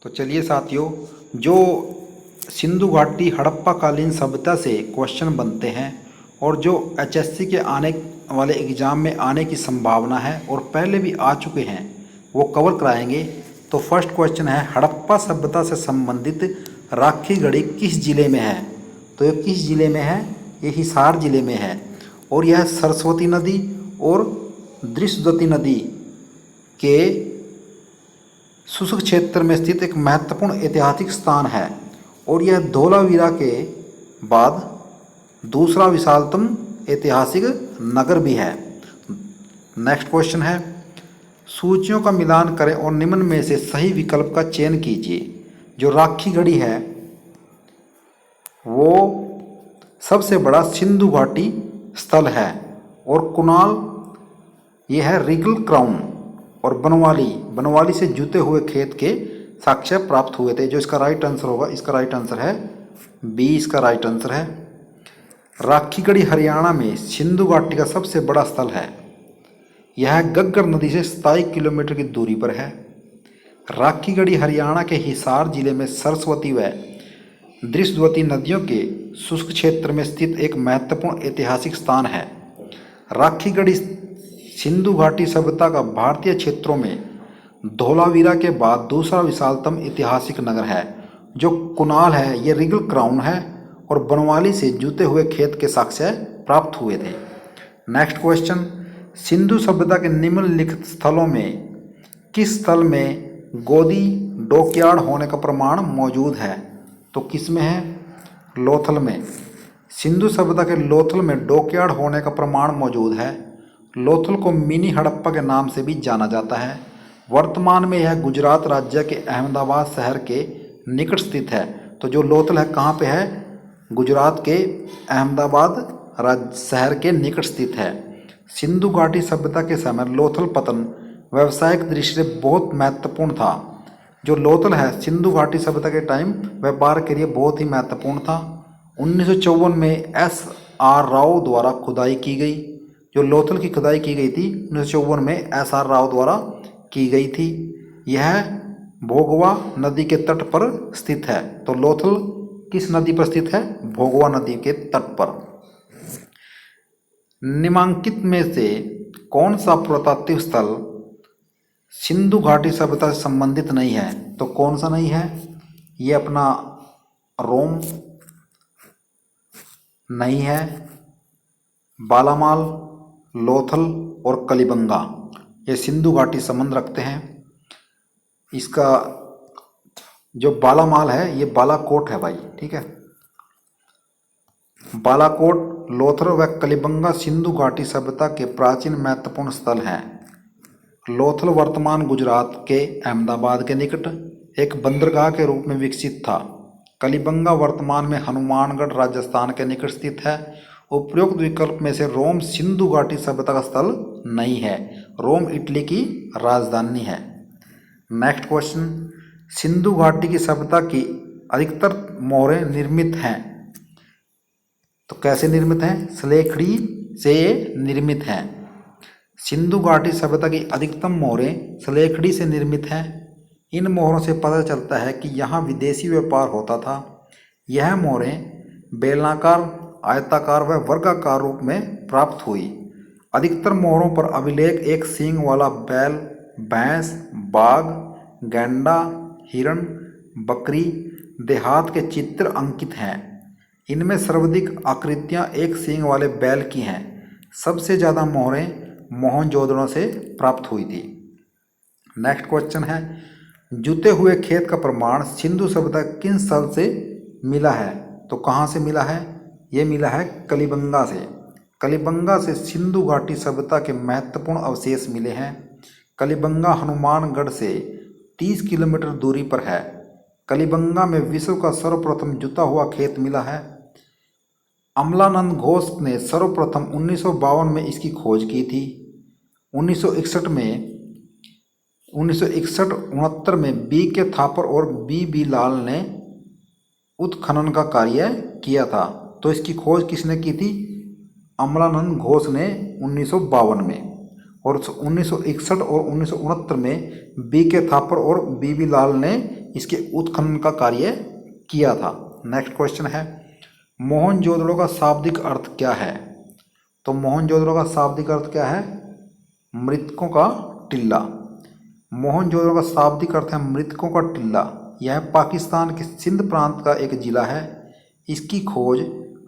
तो चलिए साथियों, जो सिंधु घाटी हड़प्पा कालीन सभ्यता से क्वेश्चन बनते हैं और जो एचएससी के आने वाले एग्ज़ाम में आने की संभावना है और पहले भी आ चुके हैं, वो कवर कराएंगे। तो फर्स्ट क्वेश्चन है, हड़प्पा सभ्यता से संबंधित राखी गढ़ी किस जिले में है? तो ये किस जिले में है? ये हिसार जिले में है और यह सरस्वती नदी और दृश्यवती नदी के शुष्क क्षेत्र में स्थित एक महत्वपूर्ण ऐतिहासिक स्थान है और यह धोलावीरा के बाद दूसरा विशालतम ऐतिहासिक नगर भी है। नेक्स्ट क्वेश्चन है, सूचियों का मिलान करें और निम्न में से सही विकल्प का चयन कीजिए। जो राखी गढ़ी है वो सबसे बड़ा सिंधु घाटी स्थल है और कुणाल ये है रीगल क्राउन और बनवाली से जुते हुए खेत के साक्ष्य प्राप्त हुए थे। जो इसका राइट आंसर होगा, इसका राइट आंसर है बी, इसका राइट आंसर है। राखी गढ़ी हरियाणा में सिंधु घाटी का सबसे बड़ा स्थल है। यह गग्गर नदी से 27 किलोमीटर की दूरी पर है। राखी गढ़ी हरियाणा के हिसार जिले में सरस्वती व दृश्यवती नदियों के शुष्क क्षेत्र में स्थित एक महत्वपूर्ण ऐतिहासिक स्थान है। राखी गढ़ी सिंधु घाटी सभ्यता का भारतीय क्षेत्रों में धोलावीरा के बाद दूसरा विशालतम ऐतिहासिक नगर है। जो कुणाल है ये रीगल क्राउन है और बनवाली से जुते हुए खेत के साक्ष्य प्राप्त हुए थे। नेक्स्ट क्वेश्चन, सिंधु सभ्यता के निम्नलिखित स्थलों में किस स्थल में गोदी डॉकयार्ड होने का प्रमाण मौजूद है? तो किस में है? लोथल में। सिंधु सभ्यता के लोथल में डॉकयार्ड होने का प्रमाण मौजूद है। लोथल को मिनी हड़प्पा के नाम से भी जाना जाता है। वर्तमान में यह गुजरात राज्य के अहमदाबाद शहर के निकट स्थित है। तो जो लोथल है कहाँ पे है? गुजरात के अहमदाबाद शहर के निकट स्थित है। सिंधु घाटी सभ्यता के समय लोथल पतन व्यावसायिक दृष्टि से बहुत महत्वपूर्ण था। जो लोथल है सिंधु घाटी सभ्यता के टाइम व्यापार के लिए बहुत ही महत्वपूर्ण था। 1954 में एस.आर. राव द्वारा खुदाई की गई। जो लोथल की खुदाई की गई थी 1954 में एस.आर. राव द्वारा की गई थी। यह भोगवा नदी के तट पर स्थित है। तो लोथल किस नदी पर स्थित है? भोगवा नदी के तट पर। निम्नांकित में से कौन सा पुरातात्विक स्थल सिंधु घाटी सभ्यता से संबंधित नहीं है? तो कौन सा नहीं है? ये अपना रोम नहीं है, बालामाल, लोथल और कलिबंगा ये सिंधु घाटी संबंध रखते हैं। इसका जो बालामाल है ये बालाकोट है भाई, ठीक है। बालाकोट, लोथल व कलिबंगा सिंधु घाटी सभ्यता के प्राचीन महत्वपूर्ण स्थल हैं। लोथल वर्तमान गुजरात के अहमदाबाद के निकट एक बंदरगाह के रूप में विकसित था। कलिबंगा वर्तमान में हनुमानगढ़ राजस्थान के निकट स्थित है। उपयुक्त विकल्प में से रोम सिंधु घाटी सभ्यता का स्थल नहीं है। रोम इटली की राजधानी है। नेक्स्ट क्वेश्चन, सिंधु घाटी की सभ्यता की अधिकतर मोहरें निर्मित हैं। तो कैसे निर्मित हैं? सलेखड़ी से निर्मित हैं। सिंधु घाटी सभ्यता की अधिकतम मोहरें सलेखड़ी से निर्मित हैं। इन मोहरों से पता चलता है कि यहाँ विदेशी व्यापार होता था। यह मोहरें बेलनाकार, आयताकार व वर्गाकार रूप में प्राप्त हुई। अधिकतर मोहरों पर अभिलेख एक सींग वाला बैल, भैंस, बाघ, गैंडा, हिरण, बकरी, देहात के चित्र अंकित हैं। इनमें सर्वाधिक आकृतियाँ एक सींग वाले बैल की हैं। सबसे ज़्यादा मोहरें मोहनजोदड़ो से प्राप्त हुई थी। नेक्स्ट क्वेश्चन है, जुते हुए खेत का प्रमाण सिंधु सभ्यता किन स्थल से मिला है? तो कहाँ से मिला है? ये मिला है कलिबंगा से। कलिबंगा से सिंधु घाटी सभ्यता के महत्वपूर्ण अवशेष मिले हैं। कलिबंगा हनुमानगढ़ से 30 किलोमीटर दूरी पर है। कलिबंगा में विश्व का सर्वप्रथम जुता हुआ खेत मिला है। अमलानंद घोष ने सर्वप्रथम 1952 में इसकी खोज की थी। 1961-69 में बी के थापर और बी लाल ने उत्खनन का कार्य किया था। तो इसकी खोज किसने की थी? अमलानंद घोष ने 1952 में। और 1961 और 1969 में बी के थापर और बी लाल ने इसके उत्खनन का कार्य किया था। नेक्स्ट क्वेश्चन है, मोहनजोदड़ो का शाब्दिक अर्थ क्या है? तो मोहनजोदड़ो का शाब्दिक अर्थ क्या है? मृतकों का टिल्ला। मोहनजोदड़ो का शाब्दिक अर्थ है मृतकों का टिल्ला। यह पाकिस्तान के सिंध प्रांत का एक जिला है। इसकी खोज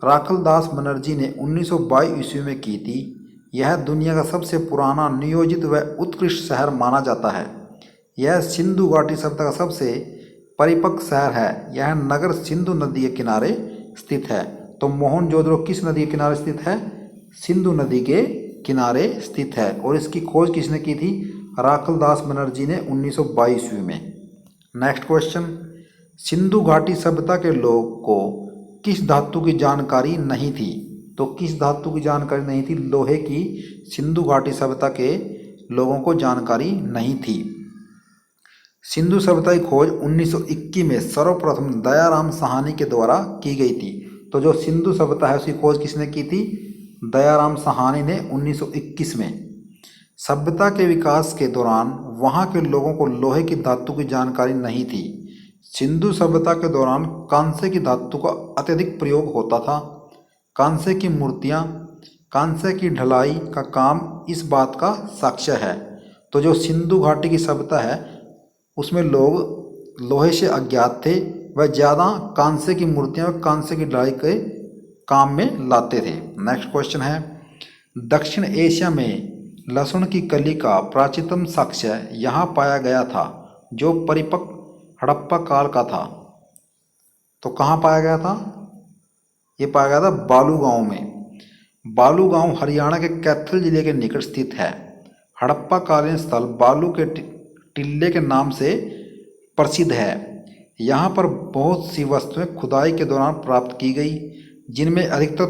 राखलदास बनर्जी ने 1922 ईस्वी में की थी। यह दुनिया का सबसे पुराना नियोजित व उत्कृष्ट शहर माना जाता है। यह सिंधु घाटी सभ्यता का सबसे परिपक्व शहर है। यह नगर सिंधु नदी के किनारे स्थित है। तो मोहनजोदड़ो किस नदी के किनारे स्थित है? सिंधु नदी के किनारे स्थित है। और इसकी खोज किसने की थी? राखलदास बनर्जी ने 1922 ईस्वी में। नेक्स्ट क्वेश्चन, सिंधु घाटी सभ्यता के लोग को किस धातु की जानकारी नहीं थी? तो किस धातु की जानकारी नहीं थी? लोहे की सिंधु घाटी सभ्यता के लोगों को जानकारी नहीं थी। सिंधु सभ्यता की खोज 1921 में सर्वप्रथम दयाराम साहनी के द्वारा की गई थी। तो जो सिंधु सभ्यता है उसकी खोज किसने की थी? दयाराम साहनी ने 1921 में। सभ्यता के विकास के दौरान वहाँ के लोगों को लोहे की धातु की जानकारी नहीं थी। सिंधु सभ्यता के दौरान कांसे की धातु का अत्यधिक प्रयोग होता था। कांसे की मूर्तियाँ, कांसे की ढलाई का काम इस बात का साक्ष्य है। तो जो सिंधु घाटी की सभ्यता है उसमें लोग लोहे से अज्ञात थे। वह ज़्यादा कांसे की मूर्तियाँ और कांसे की ढलाई के काम में लाते थे। नेक्स्ट क्वेश्चन है, दक्षिण एशिया में लहसुन की कली का प्राचीनतम साक्ष्य यहाँ पाया गया था जो परिपक्व हड़प्पा काल का था। तो कहाँ पाया गया था? ये पाया गया था बालू गांव में। बालू गांव हरियाणा के कैथल जिले के निकट स्थित है। हड़प्पा कालीन स्थल बालू के टिल्ले के नाम से प्रसिद्ध है। यहाँ पर बहुत सी वस्तुएं खुदाई के दौरान प्राप्त की गई जिनमें अधिकतर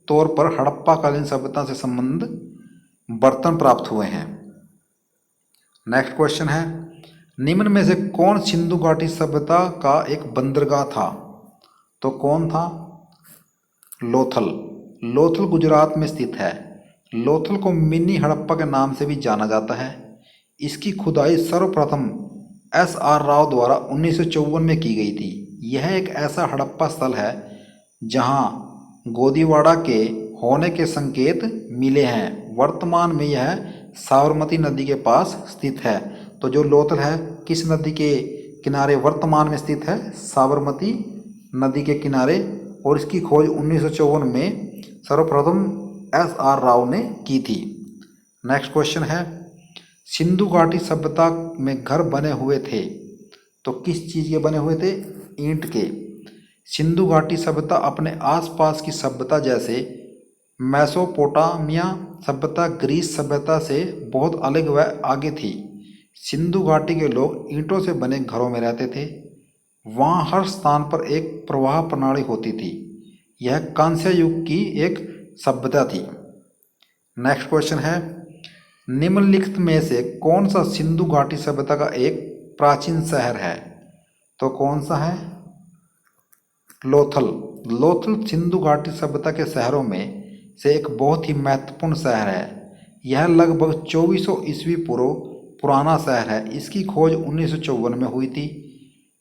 तौर पर हड़प्पा कालीन सभ्यता से संबंध बर्तन प्राप्त हुए हैं। नेक्स्ट क्वेश्चन है, निम्न में से कौन सिंधु घाटी सभ्यता का एक बंदरगाह था? तो कौन था? लोथल। लोथल गुजरात में स्थित है। लोथल को मिनी हड़प्पा के नाम से भी जाना जाता है। इसकी खुदाई सर्वप्रथम SR राव द्वारा 1954 में की गई थी। यह एक ऐसा हड़प्पा स्थल है जहां गोदीवाड़ा के होने के संकेत मिले हैं। वर्तमान में यह साबरमती नदी के पास स्थित है। तो जो लोथल है किस नदी के किनारे वर्तमान में स्थित है? साबरमती नदी के किनारे। और इसकी खोज 1954 में सर्वप्रथम SR राव ने की थी। नेक्स्ट क्वेश्चन है, सिंधु घाटी सभ्यता में घर बने हुए थे। तो किस चीज़ के बने हुए थे? ईंट के। सिंधु घाटी सभ्यता अपने आसपास की सभ्यता जैसे मेसोपोटामिया सभ्यता, ग्रीस सभ्यता से बहुत अलग व आगे थी। सिंधु घाटी के लोग ईंटों से बने घरों में रहते थे। वहाँ हर स्थान पर एक प्रवाह प्रणाली होती थी। यह कांस्य युग की एक सभ्यता थी। नेक्स्ट क्वेश्चन है, निम्नलिखित में से कौन सा सिंधु घाटी सभ्यता का एक प्राचीन शहर है? तो कौन सा है? लोथल। लोथल सिंधु घाटी सभ्यता के शहरों में से एक बहुत ही महत्वपूर्ण शहर है। यह लगभग 2400 ईस्वी पूर्व पुराना शहर है। इसकी खोज 1954 में हुई थी।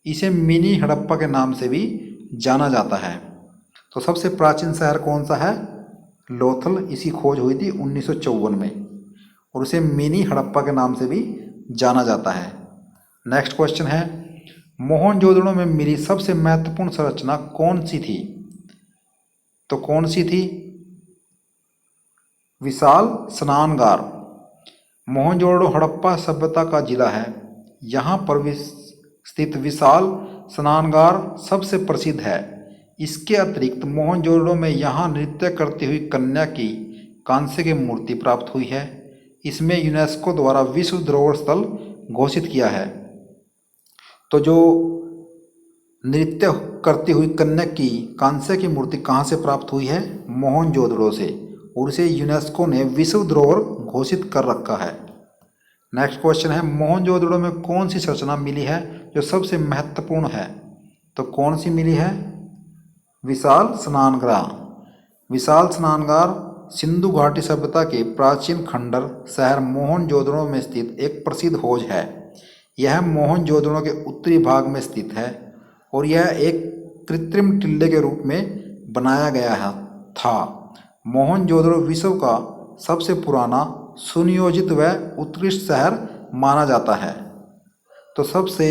इसे मिनी हड़प्पा के नाम से भी जाना जाता है। तो सबसे प्राचीन शहर कौन सा है? लोथल। इसकी खोज हुई थी 1954 में और उसे मिनी हड़प्पा के नाम से भी जाना जाता है। नेक्स्ट क्वेश्चन है, मोहनजोदड़ो में मिली सबसे महत्वपूर्ण संरचना कौन सी थी? तो कौन सी थी? विशाल स्नानगार। मोहनजोदड़ो हड़प्पा सभ्यता का जिला है। यहाँ पर स्थित विशाल स्नानगार सबसे प्रसिद्ध है। इसके अतिरिक्त मोहनजोदड़ो में यहाँ नृत्य करती हुई कन्या की कांस्य की मूर्ति प्राप्त हुई है। इसमें यूनेस्को द्वारा विश्व धरोहर स्थल घोषित किया है। तो जो नृत्य करती हुई कन्या की कांस्य की मूर्ति कहाँ से प्राप्त हुई है? मोहनजोदड़ो से, और इसे यूनेस्को ने विश्व धरोहर घोषित कर रखा है। नेक्स्ट क्वेश्चन है, मोहनजोदड़ो में कौन सी संरचना मिली है जो सबसे महत्वपूर्ण है? तो कौन सी मिली है? विशाल स्नानगृह। विशाल स्नानगार सिंधु घाटी सभ्यता के प्राचीन खंडर शहर मोहनजोदड़ो में स्थित एक प्रसिद्ध खोज है। यह मोहनजोदड़ो के उत्तरी भाग में स्थित है और यह एक कृत्रिम टिल्ले के रूप में बनाया गया है था। मोहनजोदड़ो विश्व का सबसे पुराना सुनियोजित व उत्कृष्ट शहर माना जाता है। तो सबसे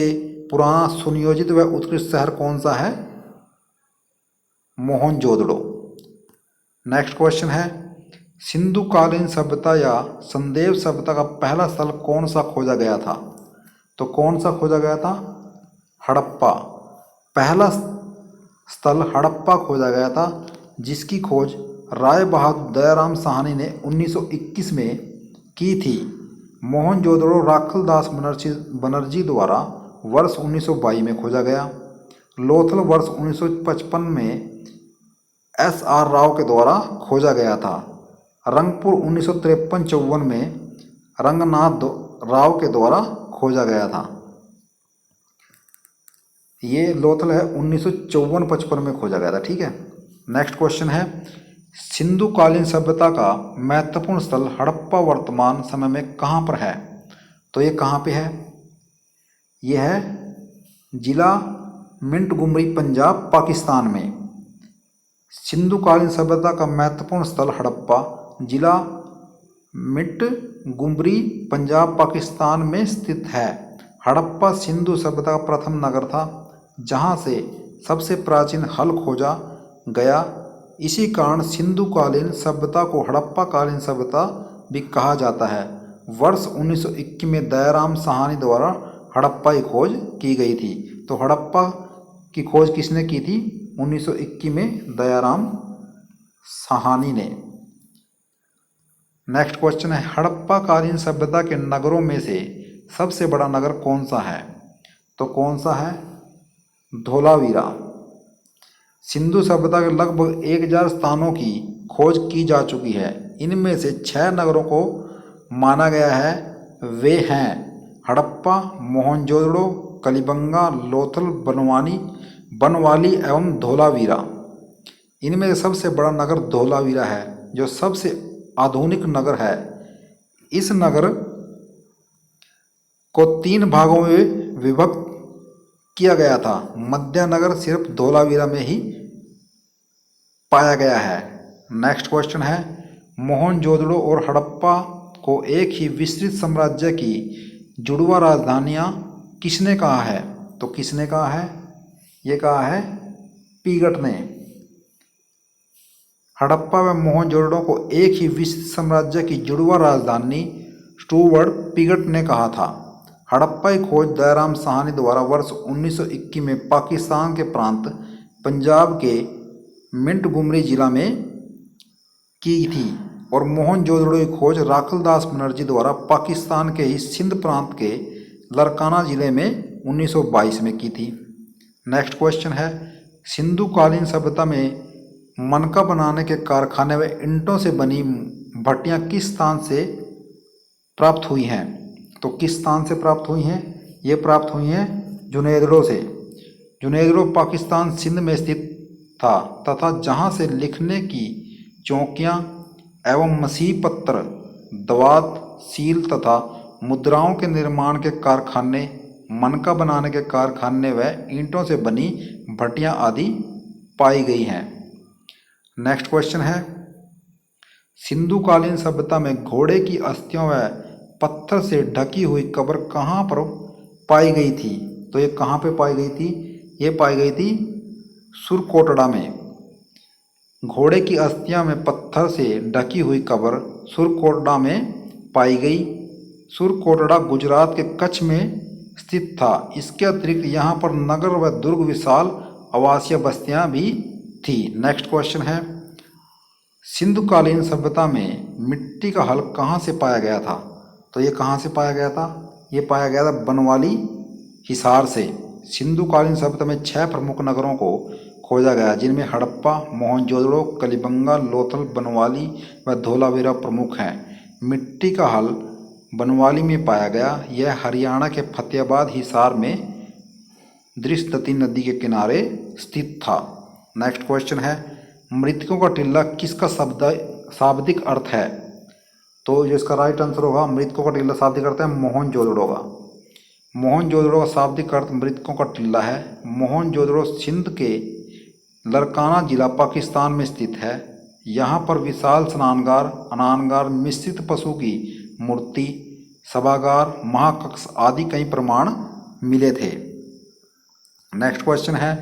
पुराना सुनियोजित व उत्कृष्ट शहर कौन सा है? मोहनजोदड़ो। नेक्स्ट क्वेश्चन है, सिंधु कालीन सभ्यता या संदेव सभ्यता का पहला स्थल कौन सा खोजा गया था? तो कौन सा खोजा गया था? हड़प्पा। पहला स्थल हड़प्पा खोजा गया था, जिसकी खोज राय बहादुर दयाराम साहनी ने 1921 में की थी। मोहनजोदड़ो राखलदास बनर्जी द्वारा वर्ष 1922 में खोजा गया। लोथल वर्ष 1955 में SR राव के द्वारा खोजा गया था। रंगपुर 1953-54 में रंगनाथ राव के द्वारा खोजा गया था। ये लोथल है 1954-55 में खोजा गया था। ठीक है। नेक्स्ट क्वेश्चन है, सिंधु कालीन सभ्यता का महत्वपूर्ण स्थल हड़प्पा वर्तमान समय में कहाँ पर है? तो ये कहाँ पे है? ये है जिला मिंटगुमरी, पंजाब, पाकिस्तान में। सिंधु कालीन सभ्यता का महत्वपूर्ण स्थल हड़प्पा, जिला मिंटगुमरी, पंजाब, पाकिस्तान में स्थित है। हड़प्पा सिंधु सभ्यता का प्रथम नगर था, जहाँ से सबसे प्राचीन हल खोजा गया। इसी कारण सिंधु कालीन सभ्यता को हड़प्पा कालीन सभ्यता भी कहा जाता है। वर्ष 1921 में दयाराम साहनी द्वारा हड़प्पा की खोज की गई थी। तो हड़प्पा की खोज किसने की थी? 1921 में दयाराम साहनी ने। नेक्स्ट क्वेश्चन है, हड़प्पा कालीन सभ्यता के नगरों में से सबसे बड़ा नगर कौन सा है? तो कौन सा है? धोलावीरा। सिंधु सभ्यता के लगभग 1000 स्थानों की खोज की जा चुकी है। इनमें से 6 नगरों को माना गया है। वे हैं हड़प्पा, मोहनजोदड़ो, कलिबंगा, लोथल, बनवाली एवं धोलावीरा। इनमें से सबसे बड़ा नगर धोलावीरा है, जो सबसे आधुनिक नगर है। इस नगर को 3 भागों में विभक्त किया गया था। मध्य नगर सिर्फ धोलावीरा में ही पाया गया है। नेक्स्ट क्वेश्चन है, मोहनजोदड़ो और हड़प्पा को एक ही विस्तृत साम्राज्य की जुड़वा राजधानियां किसने कहा है? तो किसने कहा है? ये कहा है पीगट ने। हड़प्पा व मोहनजोदड़ो को एक ही विस्तृत साम्राज्य की जुड़वा राजधानी स्टूवर्ट पीगट ने कहा था। हड़प्पा की खोज दयाराम साहनी द्वारा वर्ष 1921 में पाकिस्तान के प्रांत पंजाब के मिंटगुमरी जिला में की थी और मोहनजोदड़ो की खोज राखलदास बनर्जी द्वारा पाकिस्तान के ही सिंध प्रांत के लरकाना जिले में 1922 में की थी। नेक्स्ट क्वेश्चन है, सिंधु कालीन सभ्यता में मनका बनाने के कारखाने व ईंटों से बनी भट्टियां किस स्थान से प्राप्त हुई हैं? तो किस स्थान से प्राप्त हुई हैं? ये प्राप्त हुई हैं जुनेदड़ो से। जुनेदड़ो पाकिस्तान सिंध में स्थित था तथा जहां से लिखने की चौकियां एवं मसीह पत्र, दवात, सील तथा मुद्राओं के निर्माण के कारखाने, मनका बनाने के कारखाने व ईंटों से बनी भट्टियां आदि पाई गई हैं। नेक्स्ट क्वेश्चन है, सिंधु कालीन सभ्यता में घोड़े की अस्थियों व पत्थर से ढकी हुई कब्र कहाँ पर पाई गई थी? तो ये कहाँ पे पाई गई थी? ये पाई गई थी सुरकोटड़ा में। घोड़े की अस्थियां में पत्थर से ढकी हुई कब्र सुरकोटड़ा में पाई गई। सुरकोटड़ा गुजरात के कच्छ में स्थित था। इसके अतिरिक्त यहाँ पर नगर व दुर्ग विशाल आवासीय बस्तियाँ भी थी। नेक्स्ट क्वेश्चन है, सिंधुकालीन सभ्यता में मिट्टी का हल कहाँ से पाया गया था? तो ये कहाँ से पाया गया था? ये पाया गया था बनवाली हिसार से। सिंधुकालीन सभ्यता में 6 प्रमुख नगरों को खोजा गया, जिनमें हड़प्पा, मोहनजोदड़ो, कलिबंगा, लोथल, बनवाली व धोलावीरा प्रमुख हैं। मिट्टी का हल बनवाली में पाया गया। यह हरियाणा के फतेहाबाद हिसार में दृष्टदती नदी के किनारे स्थित था। नेक्स्ट क्वेश्चन है, मृतकों का टिल्ला किसका शाब्दिक अर्थ है? तो जो इसका राइट आंसर होगा, मृतकों का टिल्ला शाब्दिक अर्थ है मोहनजोदड़ो का। मोहनजोदड़ो का शाब्दिक अर्थ मृतकों का टिल्ला है। मोहनजोदड़ो सिंध के लरकाना जिला पाकिस्तान में स्थित है। यहाँ पर विशाल स्नानगार, अनानगार, मिश्रित पशु की मूर्ति, सभागार, महाकक्ष आदि कई प्रमाण मिले थे। नेक्स्ट क्वेश्चन है,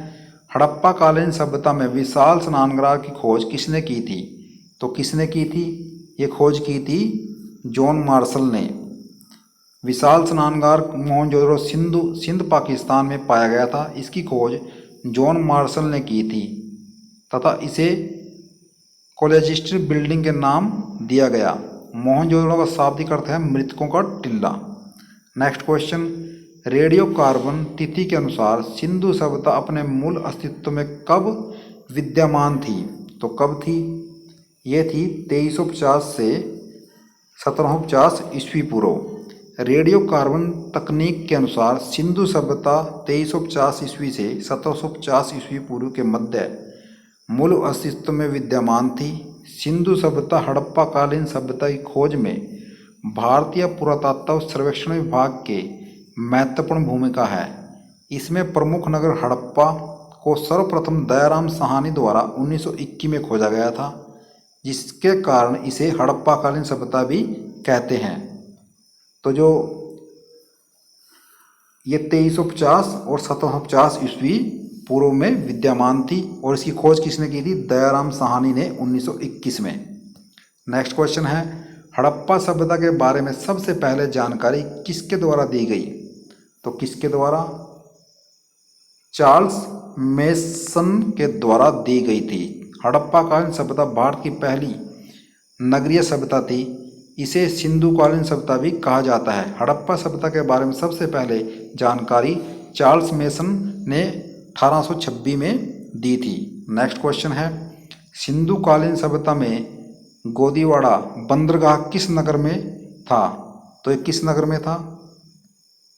हड़प्पा कालीन सभ्यता में विशाल स्नानगार की खोज किसने की थी? तो किसने की थी? ये खोज की थी जॉन मार्शल ने। विशाल स्नानगार मोहनजोदड़ो सिंध पाकिस्तान में पाया गया था। इसकी खोज जॉन मार्शल ने की थी तथा इसे कोलेजिस्ट्री बिल्डिंग के नाम दिया गया। मोहनजोदड़ो का शाब्दिक अर्थ है मृतकों का टिल्ला। नेक्स्ट क्वेश्चन, रेडियो कार्बन तिथि के अनुसार सिंधु सभ्यता अपने मूल अस्तित्व में कब विद्यमान थी? तो कब थी? ये थी 2350 से 1750 ईस्वी पूर्व। रेडियो कार्बन तकनीक के अनुसार सिंधु सभ्यता 2350 ईस्वी से 1750 ईस्वी पूर्व के मध्य मूल अस्तित्व में विद्यमान थी। सिंधु सभ्यता हड़प्पा कालीन सभ्यता की खोज में भारतीय पुरातत्व सर्वेक्षण विभाग के महत्वपूर्ण भूमिका है। इसमें प्रमुख नगर हड़प्पा को सर्वप्रथम दयाराम साहनी द्वारा 1921 में खोजा गया था, जिसके कारण इसे हड़प्पा कालीन सभ्यता भी कहते हैं। तो जो ये 2350 और 1750 ईस्वी पूर्व में विद्यमान थी और इसकी खोज किसने की थी? दयाराम साहनी ने 1921 में। नेक्स्ट क्वेश्चन है, हड़प्पा सभ्यता के बारे में सबसे पहले जानकारी किसके द्वारा दी गई? तो किसके द्वारा? चार्ल्स मेसन के द्वारा दी गई थी। हड़प्पा कालीन सभ्यता भारत की पहली नगरीय सभ्यता थी। इसे सिंधु कालीन सभ्यता भी कहा जाता है। हड़प्पा सभ्यता के बारे में सबसे पहले जानकारी चार्ल्स मेसन ने 1826 में दी थी। नेक्स्ट क्वेश्चन है, सिंधु कालीन सभ्यता में गोदीवाड़ा बंदरगाह किस नगर में था? तो ये किस नगर में था?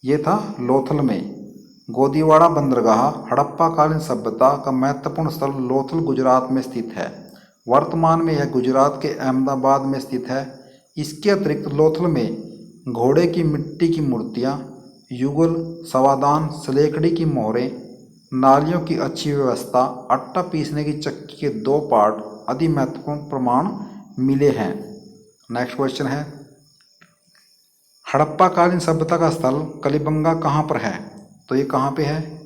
ये था लोथल में। गोदीवाड़ा बंदरगाह हड़प्पा कालीन सभ्यता का महत्वपूर्ण स्थल लोथल गुजरात में स्थित है। वर्तमान में यह गुजरात के अहमदाबाद में स्थित है। इसके अतिरिक्त लोथल में घोड़े की मिट्टी की मूर्तियाँ, युगल, सवादान, सलेकड़ी की मोहरें, नालियों की अच्छी व्यवस्था, आटा पीसने की चक्की के 2 पार्ट आदि महत्वपूर्ण प्रमाण मिले हैं। नेक्स्ट क्वेश्चन है, हड़प्पा कालीन सभ्यता का स्थल कलिबंगा कहाँ पर है? तो ये कहाँ पे है?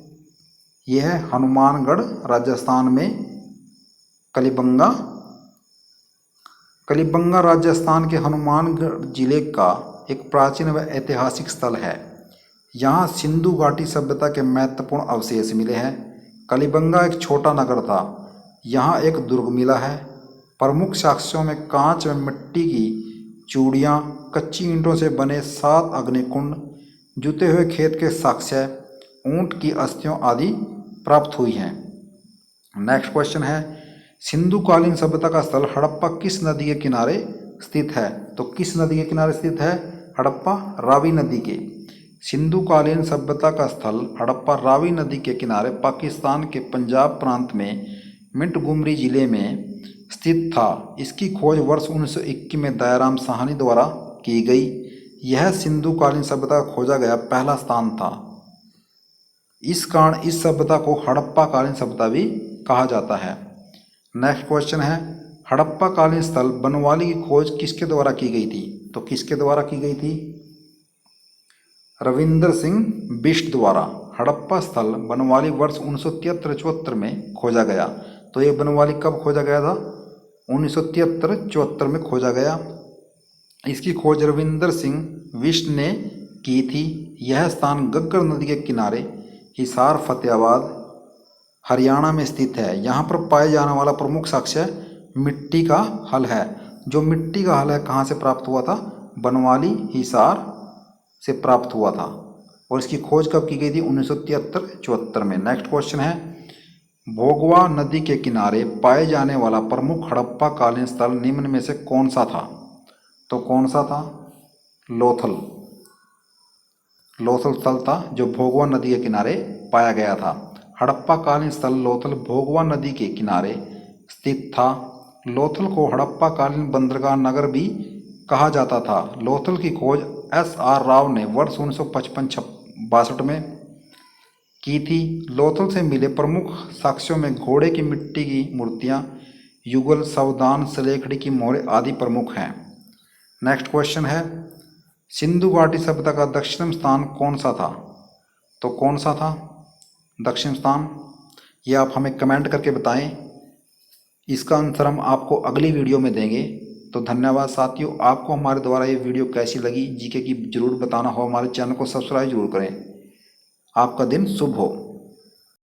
यह है हनुमानगढ़ राजस्थान में। कलिबंगा राजस्थान के हनुमानगढ़ जिले का एक प्राचीन व ऐतिहासिक स्थल है। यहाँ सिंधु घाटी सभ्यता के महत्वपूर्ण अवशेष मिले हैं। कलिबंगा एक छोटा नगर था। यहाँ एक दुर्ग मिला है। प्रमुख साक्ष्यों में कांच व मिट्टी की चूड़ियाँ, कच्ची ईंटों से बने 7 अग्निकुंड, जुते हुए खेत के साक्ष्य, ऊंट की अस्थियों आदि प्राप्त हुई हैं। नेक्स्ट क्वेश्चन है, सिंधु कालीन सभ्यता का स्थल हड़प्पा किस नदी के किनारे स्थित है? तो किस नदी के किनारे स्थित है? हड़प्पा रावी नदी के। सिंधु कालीन सभ्यता का स्थल हड़प्पा रावी नदी के किनारे पाकिस्तान के पंजाब प्रांत में मिंटगुमरी जिले में स्थित था। इसकी खोज वर्ष 1921 में दयाराम साहनी द्वारा की गई। यह सिंधु कालीन सभ्यता का खोजा गया पहला स्थान था। इस कारण इस सभ्यता को हड़प्पा कालीन सभ्यता भी कहा जाता है। नेक्स्ट क्वेश्चन है, हड़प्पा कालीन स्थल बनवाली की खोज किसके द्वारा की गई थी? तो किसके द्वारा की गई थी? रविंद्र सिंह बिष्ट द्वारा। हड़प्पा स्थल बनवाली वर्ष 1973-74 में खोजा गया। तो ये बनवाली कब खोजा गया था? 1973-74 में खोजा गया। इसकी खोज रविंद्र सिंह बिष्ट ने की थी। यह स्थान गग्गर नदी के किनारे हिसार फतेहाबाद हरियाणा में स्थित है। यहाँ पर पाए जाने वाला प्रमुख साक्ष्य मिट्टी का हल है। जो मिट्टी का हल है कहाँ से प्राप्त हुआ था? बनवाली हिसार से प्राप्त हुआ था। और इसकी खोज कब की गई थी? 1973-74 में। नेक्स्ट क्वेश्चन है, भोगवा नदी के किनारे पाए जाने वाला प्रमुख हड़प्पा कालीन स्थल निम्न में से कौन सा था? तो कौन सा था? लोथल स्थल था जो भोगवा नदी के किनारे पाया गया था। हड़प्पा कालीन स्थल लोथल भोगवा नदी के किनारे स्थित था। लोथल को हड़प्पा कालीन बंदरगाह नगर भी कहा जाता था। लोथल की खोज SR राव ने वर्ष 62 में की थी। लोथल से मिले प्रमुख साक्ष्यों में घोड़े की मिट्टी की मूर्तियां, युगल, सावधान, सलेखड़ी की मोहरें आदि प्रमुख हैं। नेक्स्ट क्वेश्चन है, सिंधु घाटी सभ्यता का दक्षिणतम स्थान कौन सा था? तो कौन सा था दक्षिण स्थान, ये आप हमें कमेंट करके बताएं। इसका आंसर हम आपको अगली वीडियो में देंगे। तो धन्यवाद साथियों। आपको हमारे द्वारा ये वीडियो कैसी लगी जीके की जरूर बताना हो। हमारे चैनल को सब्सक्राइब जरूर करें। आपका दिन शुभ हो।